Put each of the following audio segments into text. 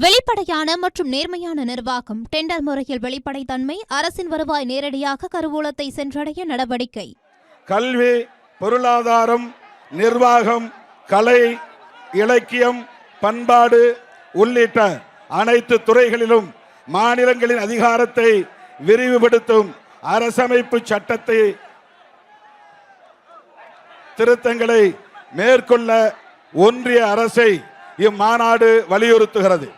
வெளிப்படையான மற்றும் நேர்மையான நிர்வாகம், டெண்டர் முறையில் வெளிப்படைத்தன்மை, அரசின் வருவாய் நேரடியாக கருவூலத்தை சென்றடைய நடவடிக்கை. கல்வி, பொருளாதாரம், நிர்வாகம், கலை, இலக்கியம், பண்பாடு உள்ளிட்ட அனைத்து துறைகளிலும் மாநிலங்களின் அதிகாரத்தை விரிவுபடுத்தும் அரசமைப்பு சட்டத்தை திருத்தங்களை மேற்கொள்ள ஒன்றிய அரசை இம்மாநாடு வலியுறுத்துகிறது.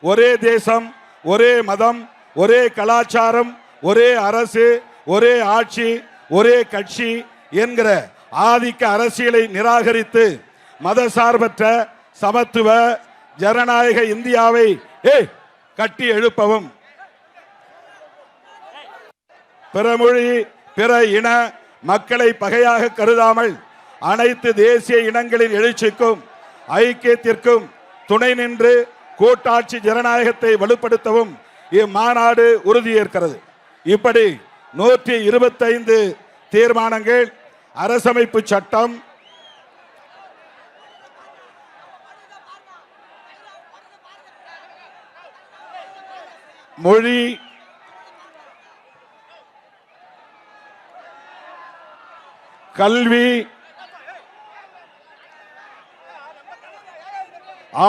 ஒரே தேசம், ஒரே மதம், ஒரே கலாச்சாரம், ஒரே அரசு, ஒரே ஆட்சி, ஒரே கட்சி என்கிற ஆதிக்க அரசியலை நிராகரித்து மதசார்பற்ற சமத்துவ ஜனநாயக இந்தியாவை கட்டி எழுப்பவும், பிற மொழி பிற இன மக்களை பகையாக கருதாமல் அனைத்து தேசிய இனங்களின் எழுச்சிக்கும் ஐக்கியத்திற்கும் துணை நின்று கூட்டாட்சி ஜனநாயகத்தை வலுப்படுத்தவும் இம்மாநாடு உறுதியேற்கிறது. இப்படி 125 தீர்மானங்கள் அரசமைப்பு சட்டம், மொழி, கல்வி,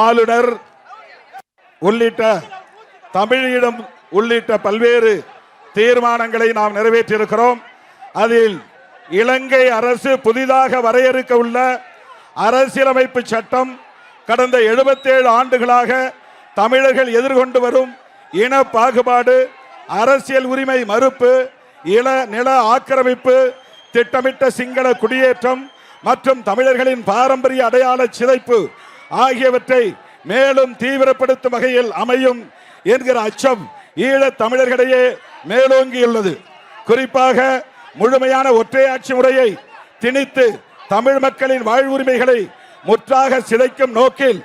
ஆளுநர் உள்ளிட்ட தமிழீழம் உள்ளிட்ட பல்வேறு தீர்மானங்களை நாம் நிறைவேற்றியிருக்கிறோம். அதில் இலங்கை அரசு புதிதாக வரையறுக்க உள்ள அரசியலமைப்பு சட்டம் கடந்த 77 ஆண்டுகளாக தமிழர்கள் எதிர்கொண்டு வரும் இன பாகுபாடு, அரசியல் உரிமை மறுப்பு, நில ஆக்கிரமிப்பு, திட்டமிட்ட சிங்கள குடியேற்றம் மற்றும் தமிழர்களின் பாரம்பரிய அடையாள சிதைப்பு ஆகியவற்றை மேலும் தீவிரப்படுத்தும் வகையில் அமையும் என்கிற அச்சம் ஈழத் தமிழர்களிடையே மேலோங்கியுள்ளது. குறிப்பாக முழுமையான ஒற்றையாட்சி முறையை திணித்து தமிழ் மக்களின் வாழ்வுரிமைகளை முற்றாக சிதைக்கும் நோக்கில்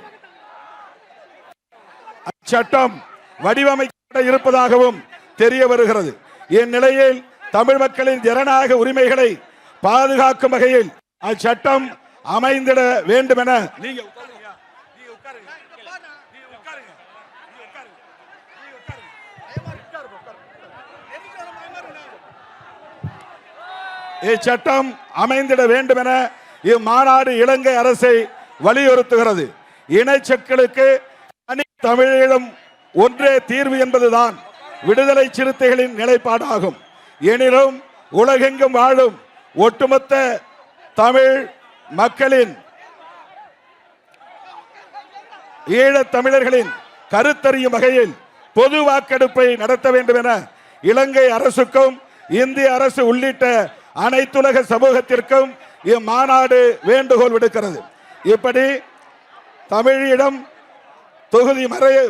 அச்சட்டம் வடிவமைக்கப்பட இருப்பதாகவும் தெரிய வருகிறது. இந்நிலையில் தமிழ் மக்களின் ஜனநாயக உரிமைகளை பாதுகாக்கும் வகையில் அச்சட்டம் அமைந்திட வேண்டும் என இச்சட்டம் அமைந்திட வேண்டும் என இம்மாநாடு இலங்கை அரசை வலியுறுத்துகிறது. இனச்சக்களுக்கு தனி தமிழீழம் ஒன்றே தீர்வு என்பதுதான் விடுதலை சிறுத்தைகளின் நிலைப்பாடாகும். எனினும் உலகெங்கும் வாழும் ஒட்டுமொத்த தமிழ் மக்களின், ஈழத் தமிழர்களின் கருத்தறியும் வகையில் பொது வாக்கெடுப்பை நடத்த வேண்டும் என இலங்கை அரசுக்கும் இந்திய அரசு உள்ளிட்ட அனைத்துலக சமூகத்திற்கும் இம்மாநாடு வேண்டுகோள் விடுக்கிறது. இப்படி தமிழீழம் தொகுதி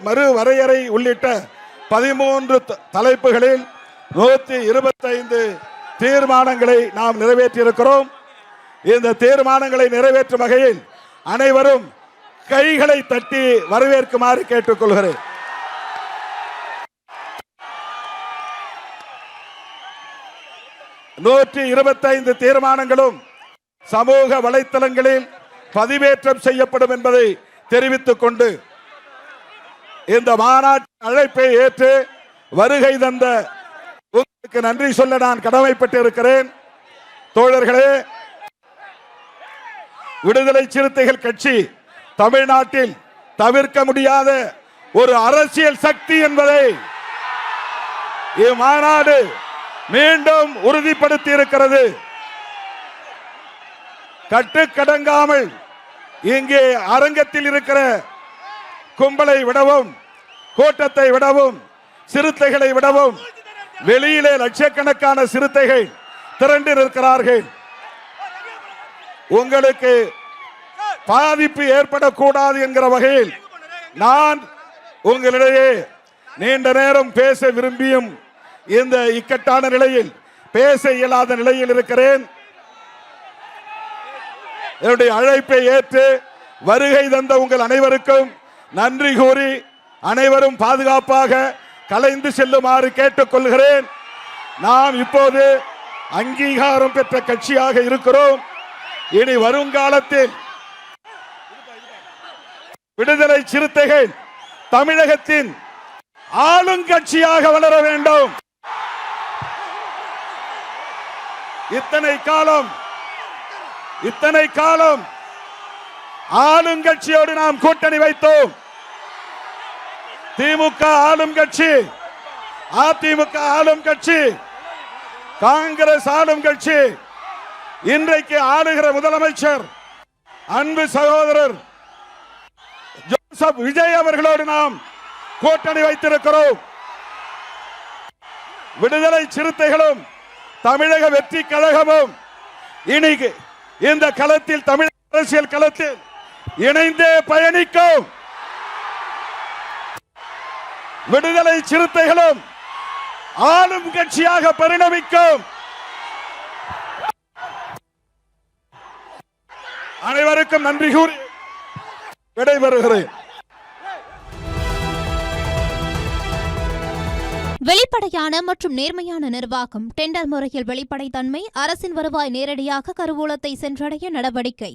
மறு வரையறை உள்ளிட்ட 13 தலைப்புகளில் 125 தீர்மானங்களை நாம் நிறைவேற்றியிருக்கிறோம். இந்த தீர்மானங்களை நிறைவேற்றும் வகையில் அனைவரும் கைகளை தட்டி வரவேற்குமாறு கேட்டுக்கொள்கிறேன். நூற்றி 25 தீர்மானங்களும் சமூக வலைத்தளங்களில் பதிவேற்றம் செய்யப்படும் என்பதை தெரிவித்துக் கொண்டு இந்த மாநாட்டு அழைப்பை ஏற்று வருகை தந்த உங்களுக்கு நன்றி சொல்ல நான் கடமைப்பட்டிருக்கிறேன். தோழர்களே, விடுதலை சிறுத்தைகள் கட்சி தமிழ்நாட்டில் தவிர்க்க முடியாத ஒரு அரசியல் சக்தி என்பதை இம்மாநாடு மீண்டும் உறுதிப்படுத்தி இருக்கிறது. கட்டுக்கடங்காமல் இங்கே அரங்கத்தில் இருக்கிற கும்பலை விடவும், கூட்டத்தை விடவும், சிறுத்தைகளை விடவும் வெளியிலே லட்சக்கணக்கான சிறுத்தைகள் திரண்டு நிற்கிறார்கள். உங்களுக்கு பாதிப்பு ஏற்படக்கூடாது என்கிற வகையில் நான் உங்களிடையே நீண்ட நேரம் பேச விரும்பியும் இந்த இக்கட்டான நிலையில் பேச இயலாத நிலையில் இருக்கிறேன். என்னுடைய அழைப்பை ஏற்று வருகை தந்த உங்கள் அனைவருக்கும் நன்றி கூறி அனைவரும் பாதுகாப்பாக கலைந்து செல்லுமாறு கேட்டுக்கொள்கிறேன். நாம் இப்போது அங்கீகாரம் பெற்ற கட்சியாக இருக்கிறோம். இனி வருங்காலத்தில் விடுதலை சிறுத்தைகள் தமிழகத்தின் ஆளுங்கட்சியாக வளர வேண்டும். இத்தனை காலம் ஆளுங்கட்சியோடு நாம் கூட்டணி வைத்தோம். திமுக ஆளும் கட்சி, அதிமுக ஆளும் கட்சி, காங்கிரஸ் ஆளும் கட்சி. இன்றைக்கு ஆளுகிற முதலமைச்சர் அன்பு சகோதரர் ஜோசப் விஜய் அவர்களோடு நாம் கூட்டணி வைத்திருக்கிறோம். விடுதலை சிறுத்தைகளும் தமிழக வெற்றி கழகமும் இன்னைக்கு இந்த களத்தில், தமிழக அரசியல் களத்தில் இணைந்தே பயணிக்கும். விடுதலை சிறுத்தைகளும் ஆளும் கட்சியாக பரிணமிக்கும். அனைவருக்கும் நன்றி கூறி விடைபெறுகிறேன். வெளிப்படையான மற்றும் நேர்மையான நிர்வாகம், டெண்டர் முறையில் வெளிப்படைத்தன்மை, அரசின் வருவாய் நேரடியாக கருவூலத்தை சென்றடைய நடவடிக்கை.